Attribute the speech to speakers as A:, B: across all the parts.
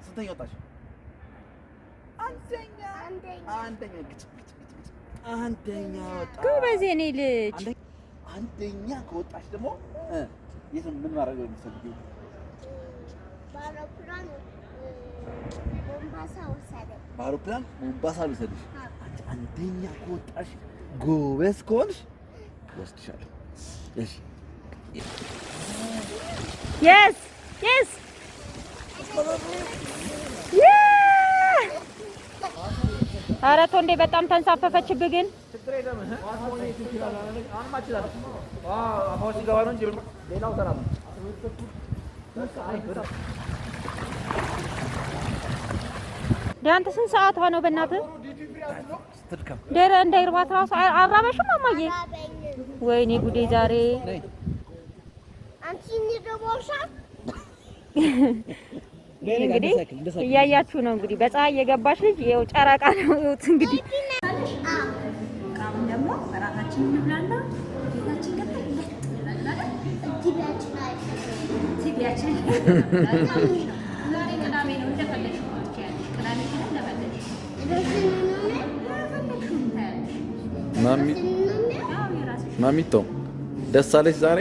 A: ስንተኛ ወጣሽ? አንደኛ ወጣሽ።
B: ጎበዝ የኔ ልጅ።
A: አንደኛ ከወጣሽ ደግሞ የት ምን ማድረግ ነው የምትፈልጊው? በአውሮፕላን ሞምባሳ ልውሰድሽ። አንደኛ ከወጣሽ ጎበዝ ከሆንሽ ወስድሻለሁ። እሺ
B: yes ኧረ ቶንዴ በጣም ተንሳፈፈችብህ ግን አንተ ስንት ሰዓት ሆነው በእናትህ? ደረ እንዳይርባት ራሱ አራበሽም እማዬ? ወይኔ ጉዴ ዛሬ
C: አንቺ ንደቦሻ
B: እንግዲህ እያያችሁ ነው እንግዲህ በፀሐይ የገባች ልጅ ይኸው ጨረቃ ነው ይኸውት እንግዲህ
D: አሁን ደግሞ በራታችን እንብላና ቤታችን ገብተን እንላለን ትቢያችን ዛሬ ቅዳሜ ነው እንደፈለግሽ ቅዳሜ እንደፈለግሽ
A: ማሚቶ ደስ አለሽ ዛሬ?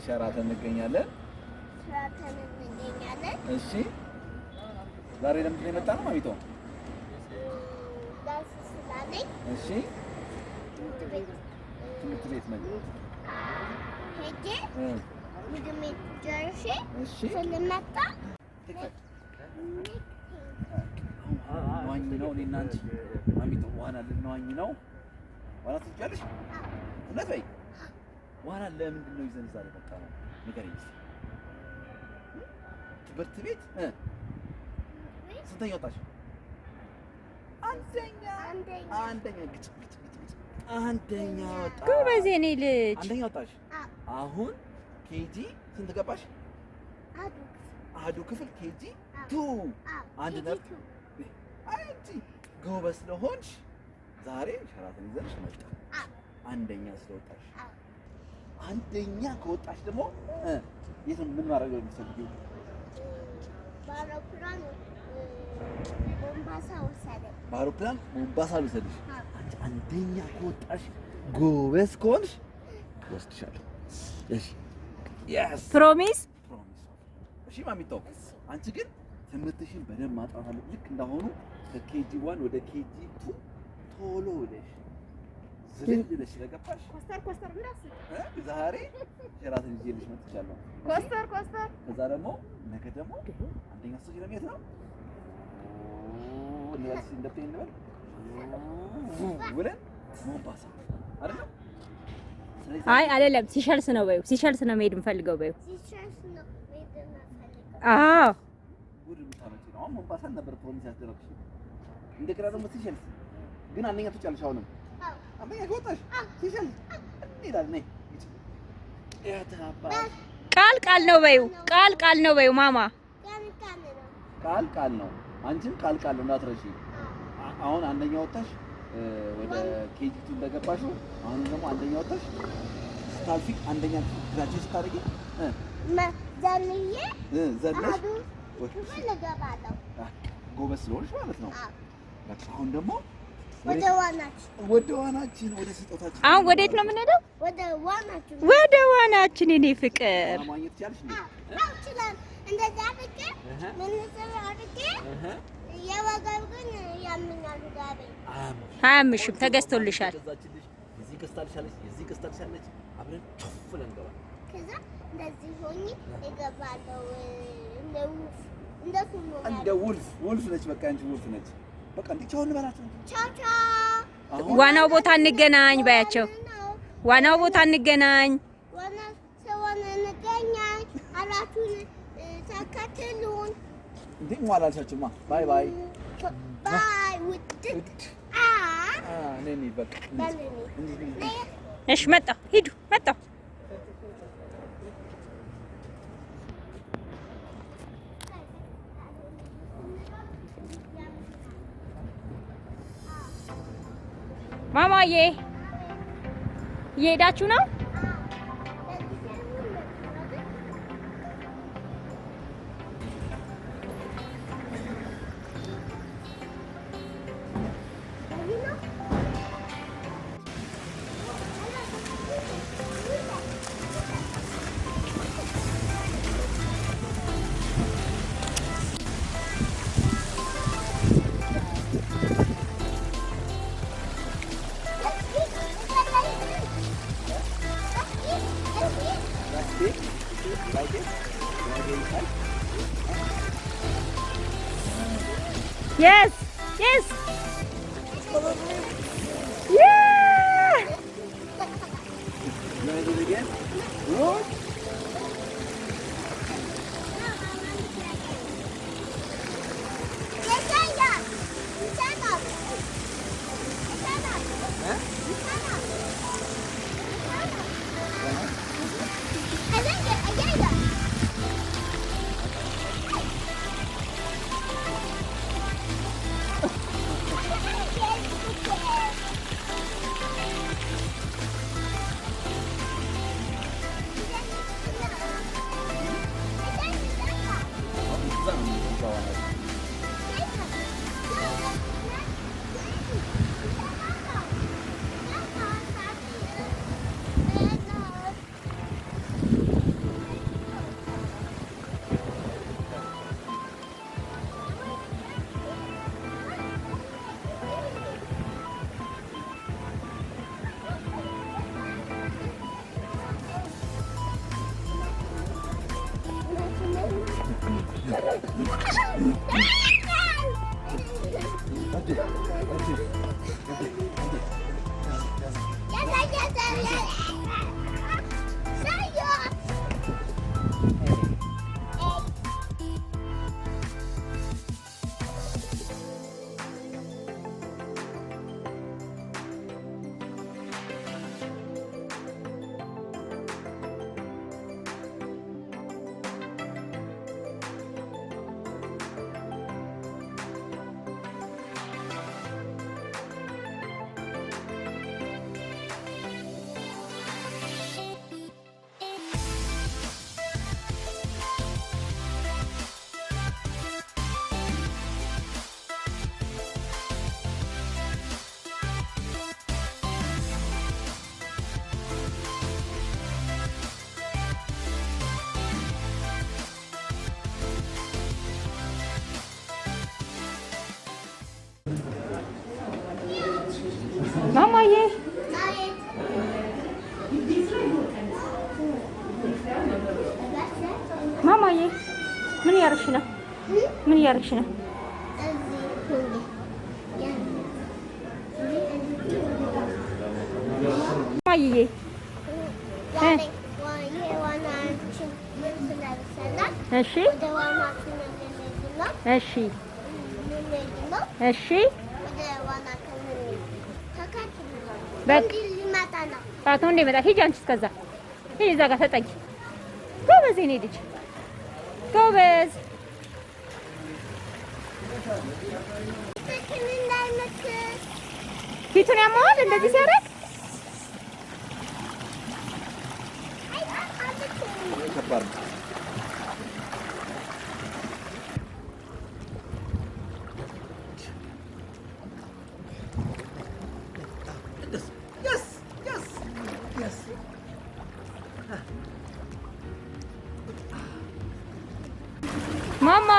A: ሸራተን እንገኛለን። እሺ ዛሬ ለምንድን ነው የመጣነው ማሚቶ? እሺ ትምህርት ቤት ነው
C: ሄጄ ምግብ ጨርሼ ስለመጣ
A: ዋኝ ነው እኔና አንቺ ማሚቶ ዋና ልንዋኝ ነው። ዋና ትችያለሽ? እውነት በይ። ዋና ለምንድን ነው ይዘን ዛሬ መጣ ነው? ንገሪኝ። ትምህርት ቤት ስንተኛ ወጣሽ? አንደኛ ወጣሽ።
B: ጎበዝ የኔ ልጅ።
A: አንደኛ ወጣሽ። አሁን ኬጂ ስንት ገባሽ? አዱ ክፍል ኬጂ 2 አንድ ነበር። አንቺ ጎበዝ ስለሆንሽ ዛሬ ሸራተን ይዘንሽ መጣ። አንደኛ ስለወጣሽ። አንደኛ ከወጣሽ ደግሞ የት ምን ማድረግ ነው የምትፈልጊው? በአውሮፕላን ሞምባሳ ልውሰድሽ። አንደኛ ከወጣሽ ጎበዝ ከሆንሽ ወስድሻለሁ። እሺ
B: ፕሮሚስ።
A: እሺ ማሚቶ፣ አንቺ ግን ትምህርትሽን በደንብ ማጥናት አለብሽ። ልክ እንዳሁኑ ከኬጂ 1 ወደ ኬጂ 2 ቶሎ ብለሽ ዝም ብለሽ ስለገባሽ
C: ኮስተር እንዳስብ
A: ዛሬ ሸራተን ይዤልሽ መጥቻለሁ።
C: ኮስተር
A: ከዛ ደግሞ ነገ ደግሞ አንደኛ ስትወጪ ለምን የት ነው ለያስ እንደምን ነው ብለን ሞምባሳ አይደለም?
B: አይ አይደለም፣ ሲሸልስ ነው በይው። ሲሸልስ ነው መሄድ የምፈልገው በይው። አዎ
A: ጉድ ምታመጪ ነው። አሁን ሞምባሳ ነበር ፕሮሚስ ያደረግሽ። እንደገና ደግሞ ሲሸልስ ግን አንደኛ ትወጫለሽ። አሁንም አንደኛ ከወጣሽ ሲሸልስ እንሄዳለን። ነይ
B: ቃል ነው በይው። ቃል ነው በይው ማማ።
A: ቃል ነው። አንቺም ቃል ነው እንዳትረሺ። አሁን አንደኛ ወጣሽ ወደ ኬጂ2 እንደገባሽው አሁን ደግሞ አንደኛ ወጣሽ ስታልፊ አንደኛ ግራጁዌት ስታደርጊ ዘለሽ ጎበዝ ስለሆንሽ ማለት ነው። በቃ አሁን ደግሞ ወደ ዋናችን ወደ ስጦታችን
B: አሁን ወዴት ነው የምንሄደው? ወደ ዋናችን የኔ ፍቅር
A: ማግኘት ትችያለሽ እንዴ?
C: አዎ ይችላል። እንደዛ አድርጌ ምን አድርጌ የዋጋው ግን ያምኛል ጋር
B: አያምሽም። ተገዝቶልሻል።
A: እዚህ ገዝታልሻለች። አብረን ቾፍ ብለን እንገባለን።
C: ከዛ እንደዚህ ሆኜ እገባለሁ። እንደ
A: ውልፍ ነች። በቃ አንቺ ውልፍ ነች። በቃ እንዴ ቻው እንበላቸው።
C: ቻው።
B: ዋናው ቦታ እንገናኝ ባያቸው። ዋናው ቦታ እንገናኝ። አራቱን ተከተሉን።
A: እንዴ ሟላልሻችሁማ። ባይ
C: ውድ
A: ነኝ በቃ
B: እሺ መጣሁ። ሂዱ መጣሁ። ማማዬ እየሄዳችሁ ነው? Yes, yes. Yeah.
A: You want to do it again? What?
B: ማማዬ ማማዬ ምን እያደረግሽ ነው? ምን እያደረግሽ ነው? ማማዬ እሺ እሺ እሺ በቃ እንደ መጣ ሂጂ አንቺ እስከዛ ሂጂ እዛ ጋር ተጠጊ። ጎበዝ የኔ ልጅ ጎበዝ። ፊቱን ያማዋል እንደዚህ ሲያደርግ። ማማ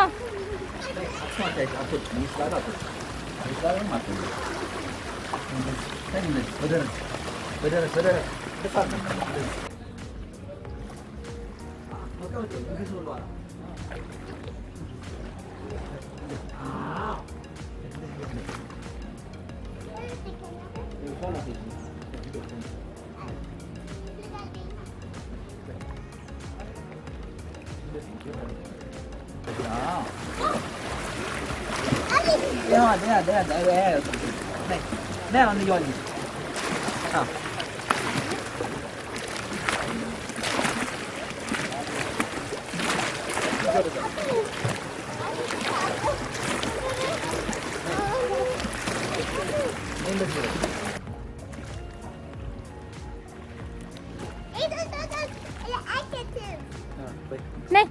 A: Đây là giòn gì? À.
B: ነይ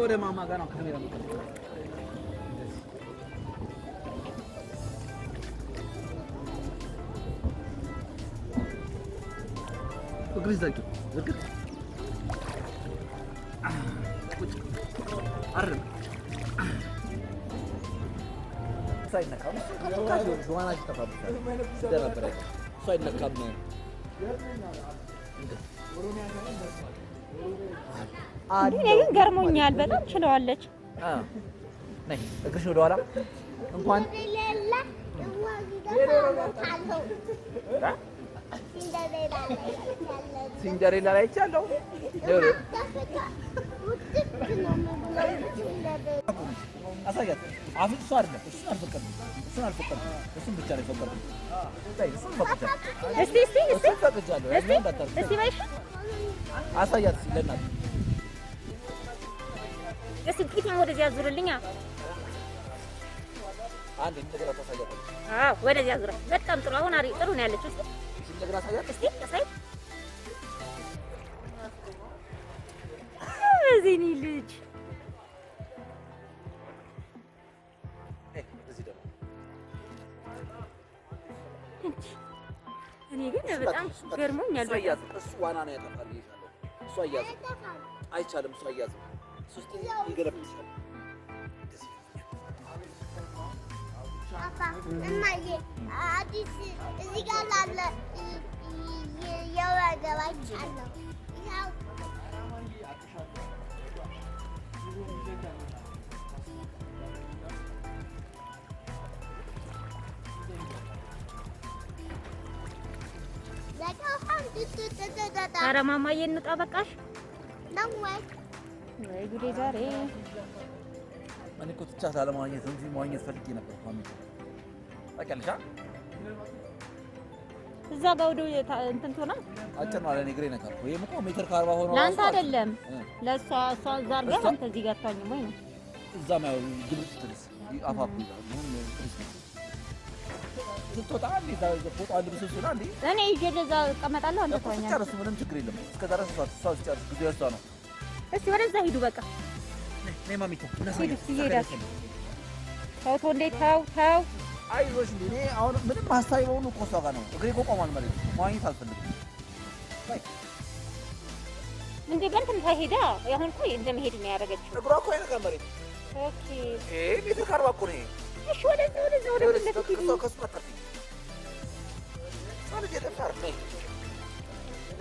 A: ወደ ማማ ጋር ነው ካሜራ ነው። እግርሽ ዘርግ ዘርግ አረም ሳይነካም ጆዋናሽ ተፋብታል ስለነበረ ሳይነካም
B: እኔ ግን ገርሞኛል። በጣም ችለዋለች።
A: ነይ እግርሽ ወደ ኋላ እንኳን ሲንደሬላ ላይ ይቻለው አሳያት። አፍንጫ እሱ አይደለም እሱን አልፈቀድም እሱን ብቻ ነው የፈቀድኩት።
B: እስቲ በይሽ
A: አሳያት ለእናት
B: እስቲ ፊትም ወደዚያ ዙርልኛ።
A: አንዴ እንደገና ታሳያት።
B: አዎ ወደዚያ ዙራ። በጣም ጥሩ። አሁን ጥሩ ነው ያለችው። እስቲ
A: እንደገና ታሳያት።
B: እስቲ ታሳይ። እዚህኒ ልጅ
A: እዚህ ደግሞ
B: እኔ ግን በጣም ገርሞኛል።
A: እሱ ዋና ነው ያጠፋል ይሻለው። እሱ አያዝም አይቻልም። እሱ አያዝም ሶስት ይገለብጣል።
C: አባ እማዬ አዲስ እዚህ ጋር ላለ የወገባች አለው ያው
B: ኧረ ማማዬ እንውጣ በቃሽ።
C: ነው
B: ወይ ጉዴ ዛሬ።
A: እኔ እኮ ትቻት ላለማግኘት እንጂ ማግኘት ፈልጌ ነበር። ታውቂያለሽ
B: እዛ ጋር ወደ እንትን ትሆና
A: አጭር ነው አለ እኔ እግሬ ነካል። ወይም እኮ ሜትር ከ40 ሆኖ
B: ለአንተ አይደለም ለእሷ እሷ እዛ አድርገህ አንተ እዚህ ጋር ታኝም ወይ ነው
A: እዛም ያው ግብጽ ትልስ አፋፍ ይላል። ስትወጣ እንዴ ፎቶ አንድ ብስብስ ነው እንዴ
B: እኔ ይዤ ለዛ እቀመጣለሁ። አንተ ተወኛለህ።
A: ጨርሱ፣ ምንም ችግር የለም። እስከ ዛሬ እሷ ጨርስ ጊዜ እሷ ነው።
B: እስቲ ወደዛ ሂዱ በቃ።
A: ነይ ማሚቶ
B: ሂዱ ይሄዳችሁ። ተው እንዴ ተው
A: አይዞሽ እንዴ። እኔ አሁን ምንም ሀሳብ የሆኑ እኮ እሷ ጋር ነው። እግሬ እኮ ቆሟል ማለት ነው። ማግኘት አልፈልግም
B: እንዴ በእንትን ተሄዳ አሁን እኮ እንደመሄድ ነው ያደረገችው።
A: እግሯ እኮ አይነካም መሬት።
B: ኦኬ
A: ሜትር ከ40 እኮ ነው።
B: እሺ ወደዛ
A: ከሱ አታርፊ። ሰው ልጅ ደፋር ነይ።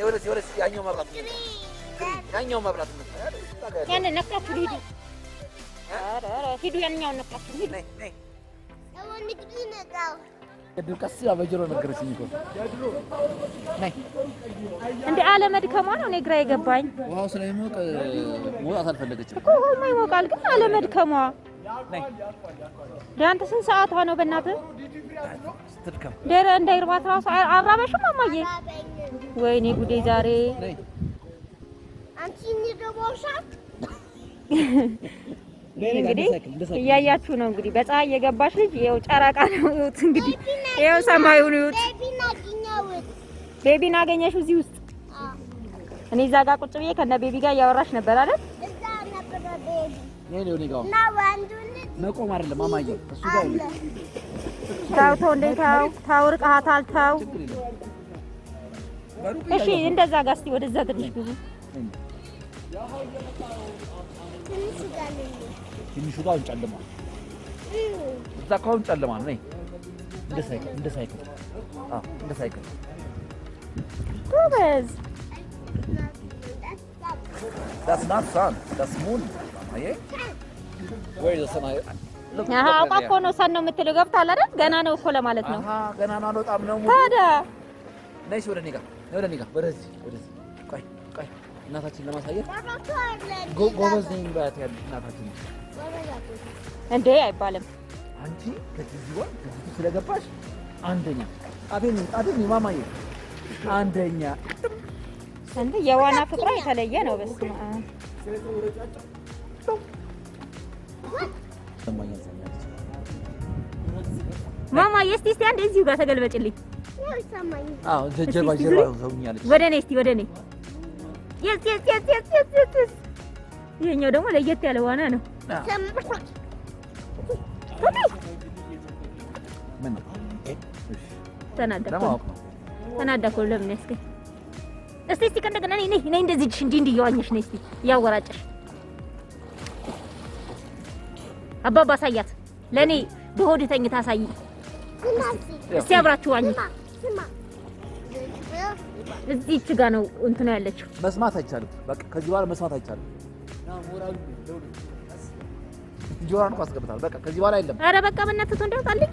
A: ወደዚህ ያኛው መብራት ነው።
B: ያንን ነካችሁ ሂዱ። ኧረ ሂዱ፣ ያኛውን ነካችሁ ሂዱ።
A: ነይ
C: ንግዱ ነጋው
A: እድል ቀስ ያበጀሮ ነገረችኝ እኮ ነይ።
B: እንዴ አለመድከሟ ነው እኔ ግራ የገባኝ።
A: ውሃው ስለሚሞቅ መውጣት አልፈለገችም
B: እኮ። ውሃውማ ይሞቃል ግን አለመድከሟ።
A: ነይ
B: ዳንተ ስንት ሰዓቷ ነው በእናትህ?
A: ስትድከም
B: ደረ እንዳይርባት ራሱ አራበሽም ማማዬ። ወይኔ ጉዴ ዛሬ።
A: ነይ
C: አንቺ ንገቦሻት
B: እንግዲህ እያያችሁ ነው እንግዲህ በፀሐይ የገባች ልጅ ይኸው ጨረቃ ነው። ይኸውት እንግዲህ ይኸው ሰማዩን ይኸውት። ቤቢን አገኘሽው እዚህ ውስጥ? እኔ እዛ ጋር ቁጭ ብዬ ከነ ቤቢ ጋር እያወራሽ ነበር አይደል?
C: እዛ ነበር ቤቢ።
A: ነይ ነው ንጋው
C: እና ወንዱን
A: መቆም አይደለም ማማዬ እሱ ጋር ይልክ
B: ታው እንዴት ታው ርቀሃታል ታው እሺ እንደዛ ጋር እስቲ ወደዛ ትንሽ ብዙ
A: ትንሹ ጋር ጨለማ እዛ ጋር ጨለማ ነይ እንደ ሳይክል እንደ ሳይክል
B: ጎበዝ
A: That's not sun. That's moon. Mamaye. Where is the sun?
B: አሃ አውቃ ነው ሰን ነው የምትለው ገብቷል አይደል? ገና ነው እኮ ለማለት ነው።
A: አሃ ገና ነው በጣም ነው።
B: ታዲያ
A: ነይ ወደ እኔ ጋር ወደዚህ ቆይ እናታችን ለማሳየት ጎበዝ ነኝ ባያት ያለች እናታችን
B: እንዴ አይባልም።
A: አንቺ ከዚህ ስለገባሽ አንደኛ አቤን ማማዬ አንደኛ
B: እንዴ የዋና ፍቅሯ የተለየ ነው። በስመ አብ ማማ እስቲ አንድ እዚሁ ጋር ተገልበጭልኝ።
A: አዎ ጀርባ ሰውኛለች።
B: ወደ እኔ እስቲ ወደ እኔ የስ ይሄኛው ደግሞ ለየት ያለ ዋና ነው።
A: ምን
B: ተናደኩ ለምን እስቲ ከእንደገና ነይ እንደዚህ እንዲህ እየዋኘሽ ነይ እስቲ እያወራጨሽ አባባ አሳያት ለኔ በሆድ ተኝታ አሳይ እስቲ አብራችሁ ዋኝ እዚህች ጋር ነው እንትን ያለችው
A: መስማት አይቻልም በቃ ከዚህ በኋላ መስማት አይቻልም ጆሮን እንኳን አስገብታል በቃ ከዚህ በኋላ አይደለም
B: ኧረ በቃ በእናትህ እንደውጣልኝ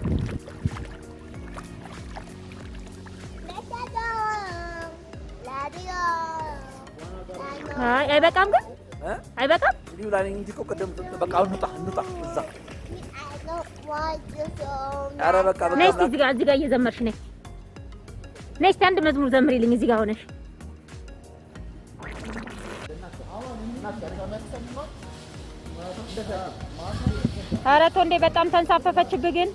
B: አይበቃም ግን አይበቃም
A: ሊውላኔ እንጂ እኮ ቀደም በቃ እንውጣ እዛ ኧረ በቃ
B: ነይ እስቲ እዚህ ጋር እየዘመርሽ ነይ እስቲ አንድ መዝሙር ዘምሪልኝ እዚህ ጋር ሆነሽ ኧረ ቶንዴ በጣም ተንሳፈፈችብህ ግን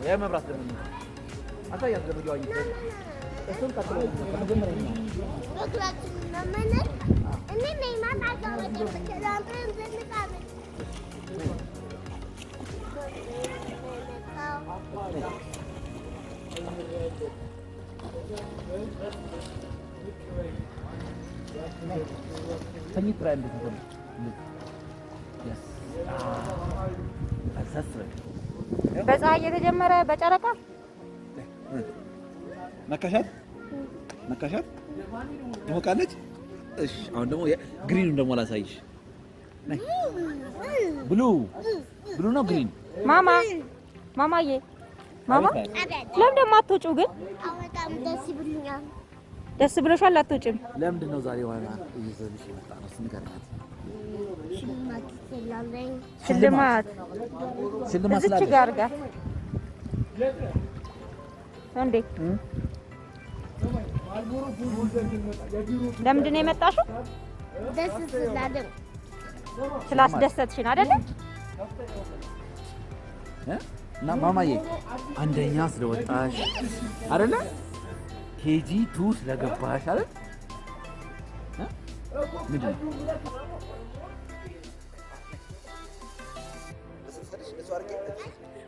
A: የመብራት ደግሞ አሳያት ደግሞ ይዋይ እሱን ቀጥሎ ከመጀመሪያ ነው
C: እኔ ነኝ ማማጋ ወደ ተላምጠን ዘንቃለ
A: Can you try and do it? Yes.
B: በፀሐይ የተጀመረ በጨረቃ
A: ነካሻት ትሞቃለች። እሺ አሁን ደግሞ ግሪኑን ደግሞ ላሳይሽ። ነይ ብሉ ነው ግሪን
B: ማማዬ ለምን ደግሞ አትወጪው ግን?
C: በጣም ደስ ብሎኛል።
B: ደስ ብሎሻል? አትወጪም?
A: ለምንድን ነው ዛሬ ዋና እየዘልሽ የመጣ ነው? ስንገርናት
B: ሽልማት
A: ስላለ
B: ጋር እንዴ ለምንድን ነው የመጣሽው?
C: ደስ ስላለን
B: ስላስደሰትሽን አይደለ?
A: እና ማማዬ አንደኛ ስለወጣሽ አይደለ? ኬጂ 2 ስለገባሽ አይደል? ምንድን ነው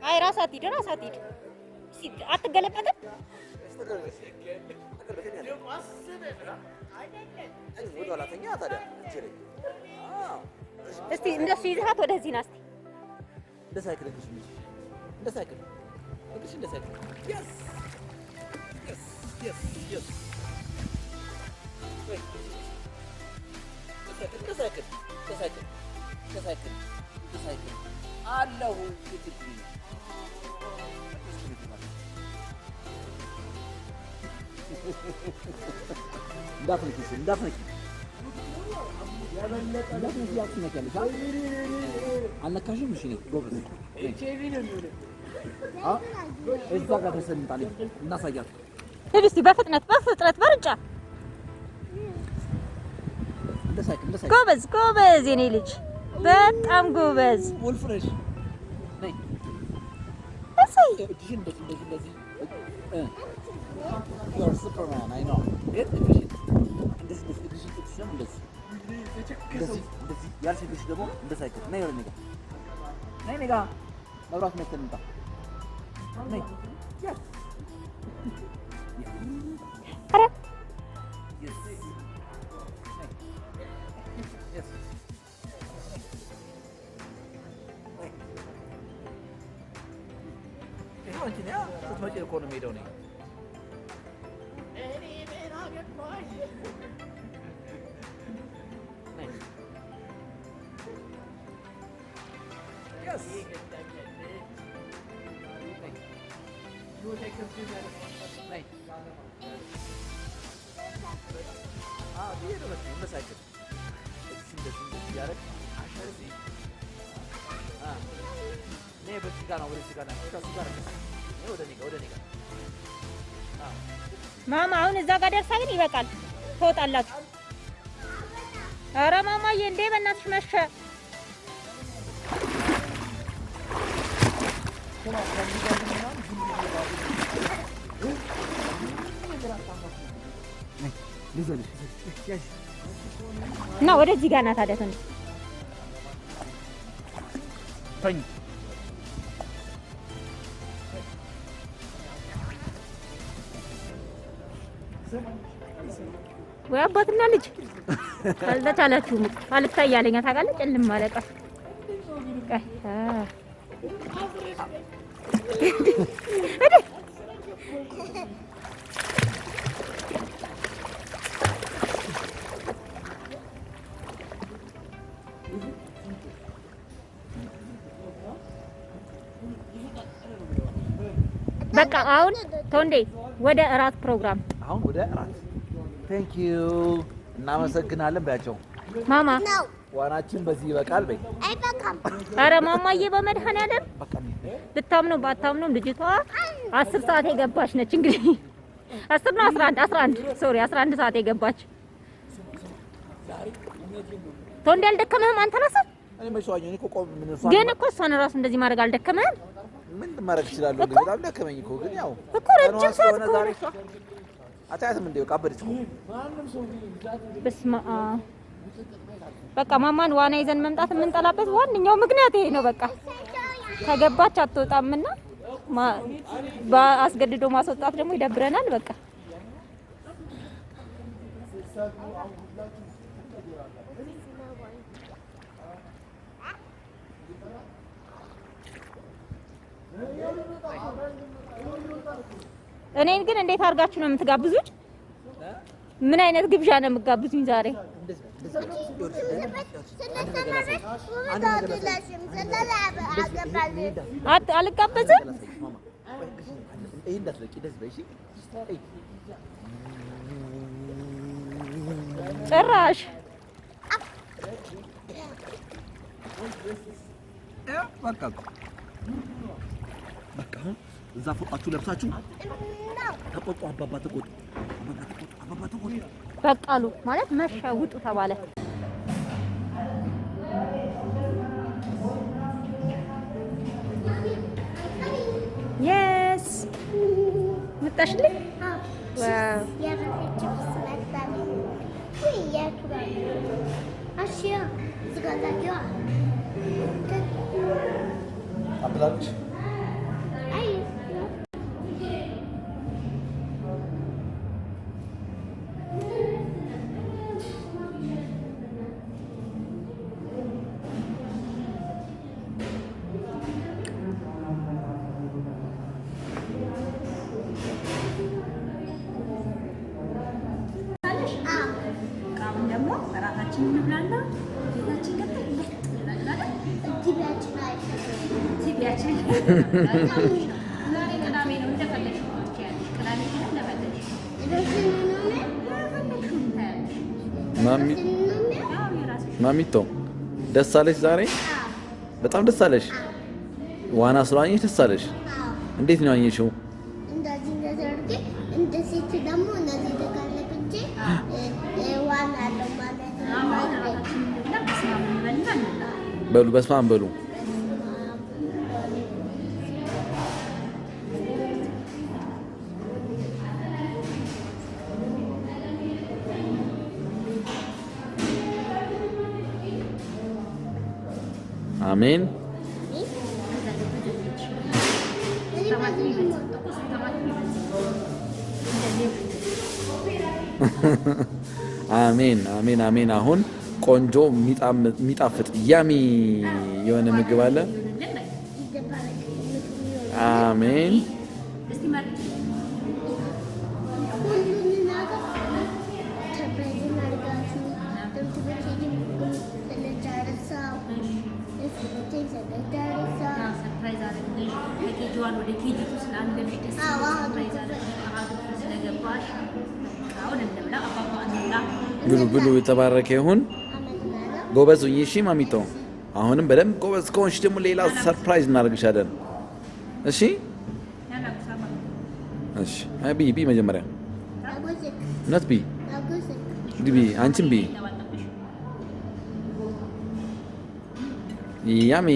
B: አይ ራሳት ሂድ አትገለበጥም? እስቲ እንደሱ ይዘሃት ወደዚህ ና እስቲ
A: እንደ ሳይክል አለሁ እንዳትነኪ አልነካሽም። እሺ ጎበዝ እዛ ጋር ተሰምጣለች እናሳያት።
B: ሂድ እስቲ በፍጥነት በሩጫ ጎበዝ የኔ ልጅ በጣም ጎበዝ።
A: ወልፍሬሽ ነይ
B: say?
A: You're Superman, I know. Get efficient. This efficient. እንደዚህ ያልሽልሽ ደግሞ እንደዛ አይከት ነይ ወደ ኔጋ ነይ ኔጋ መብራት መተን እንጣ ነይ yes
B: አረ
A: yes yes ይሄው አንቺ ነይ ስትመጪ እኮ ነው የምሄደው ነኝ Yes. You take him to the right. We are going to cycle. It's direct. Neighbor Sigana, over Sigana.
B: ማማ አሁን እዛ ጋር ደርሳይን ይበቃል ትወጣላችሁ ኧረ ማማዬ እንዴ በእናትሽ መሸ እና ወደዚህ ጋር ናት አይደል
A: ተኝ
B: ወይ አባትና ልጅ ካልተቻላችሁም አልታያለኛ ታውቃለህ ጨልም ማለቀ በቃ አሁን ቶንዴ ወደ እራት ፕሮግራም
A: አሁን ወደ እራት ቴንክ ዩ እናመሰግናለን በያቸው
B: ማማ
A: ዋናችን በዚህ ይበቃል በይ
C: አይበቃም
B: ኧረ ማማዬ በመድኃኒዓለም ብታምኑ ባታምኑ ልጅቷ 10 ሰዓት የገባች ነች እንግዲህ 10 ነው 11 ሶሪ 11 ሰዓት የገባች ቶንዴ አልደከመህም አንተ ራስህ
A: እኔ መስዋዕኝ እኮ ቆም ምን ነው
B: ግን እኮ እሷን ራስ እንደዚህ ማድረግ አልደከመህም
A: ምን ማድረግ ይችላል እንግዲህ በጣም ደከመኝ እኮ ግን ያው
B: እኮ ረጅም ሰዓት እኮ
A: ዛሬ እሷ አታያትም እንዴ ካበደች እኮ
B: በስመ አብ በቃ ማማን ዋና ይዘን መምጣት የምንጠላበት ዋንኛው ምክንያት ይሄ ነው በቃ ከገባች አትወጣምና አስገድዶ ማስወጣት ደግሞ ይደብረናል በቃ እኔን ግን እንዴት አድርጋችሁ ነው የምትጋብዙኝ? ምን አይነት ግብዣ ነው የምትጋብዙኝ ዛሬ? አልጋበዝም። ጭራሽ
A: በቃ እዛ ፎጣችሁ ለብሳችሁ ተቆጡ አባባ ተቆጡ
B: በቃሉ ማለት መሸውጡ ተባለ። yes መጣሽልኝ ዋው
C: የራሴ መጣልኝ ወይ ያክባል አሽያ ዝጋታቸው
A: አብላች
C: አይ
A: ማሚቶ ደስ አለሽ ዛሬ? በጣም ደስ አለሽ? ዋና ስለዋኘሽ ደስ አለሽ? እንዴት ነው ያኘሽው?
C: እንደዚህ እንደዘርጌ እንደዚህ ደግሞ እንደዚህ ተጋለብቼ ዋና አለው ማለት ነው።
A: በሉ በስመ አብ በሉ። አሜን አሜን አሜን አሜን። አሁን ቆንጆ የሚጣፍጥ ያሚ የሆነ ምግብ አለ። አሜን ብሉ ብሉ፣ የተባረከ ይሁን። ጎበዝ ሁኚ እሺ ማሚቶ። አሁንም በደንብ ጎበዝ ከሆንሽ ደግሞ ሌላ ሰርፕራይዝ እናደርግሻለን። እሺ እሺ። አይ ቢ መጀመሪያ ነት ቢ ቢ አንቺም ቢ ያሚ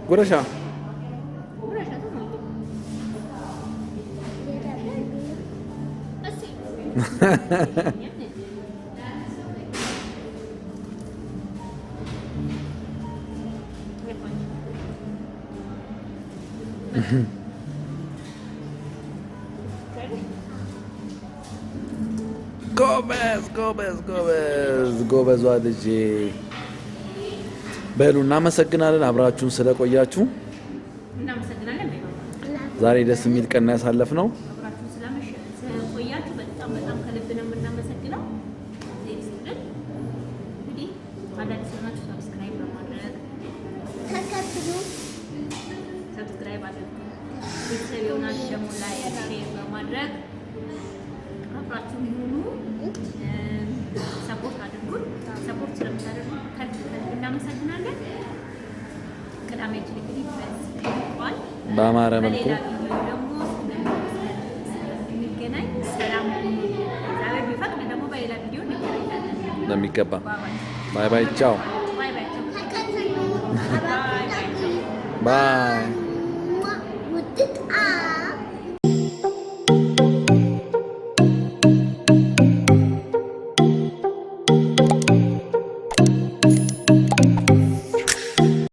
A: ጉረሻ ጎበዝ ጎበዝ ጎበዝ ጎበዟ ልጄ። በሉ እናመሰግናለን አብራችሁን ስለቆያችሁ። ዛሬ ደስ የሚል ቀን ያሳለፍነው።
D: ሰፖርት አድርጉን። ሰፖርት ስለምታደርጉ ከልብ እናመሰግናለን። ቅዳሜያችን እንግዲህ በስቋል
A: በአማረ መልኩ
D: ደግሞ እንገናኝ። ሰላም ዛሬ ቢፈቅድ ደግሞ በሌላ ቪዲዮ እንገናኛለን
A: እንደሚገባ። ባይ ባይ ቻው
D: ባይ ባይ
A: ባይ